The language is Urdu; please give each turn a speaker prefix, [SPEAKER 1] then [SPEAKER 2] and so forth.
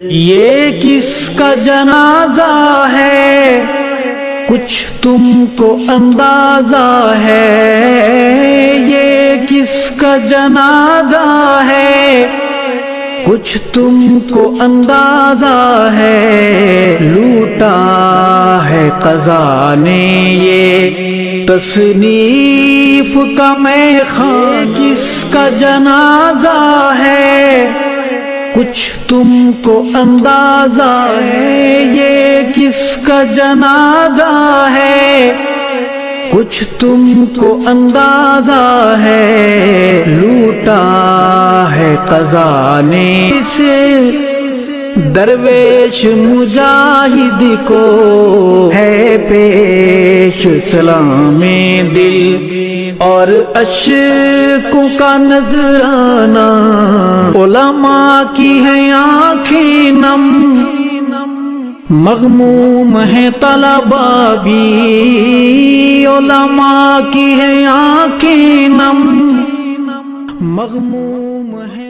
[SPEAKER 1] یہ کس کا جنازہ ہے کچھ تم کو اندازہ ہے، یہ کس کا جنازہ ہے کچھ تم کو اندازہ ہے، لوٹا ہے قضا نے یہ تصنیف کا میخواں، کس کا جنازہ ہے کچھ تم کو اندازہ ہے، یہ کس کا جنازہ ہے کچھ تم کو اندازہ ہے، لوٹا ہے قضا نے اسے درویش مجاہد کو ہے پیش سلام دل اور اشکوں کا نذرانہ، علماء کی ہیں آنکھیں نم، مغموم ہے طلباء بھی، علماء کی ہیں آنکھیں نم، مغموم ہے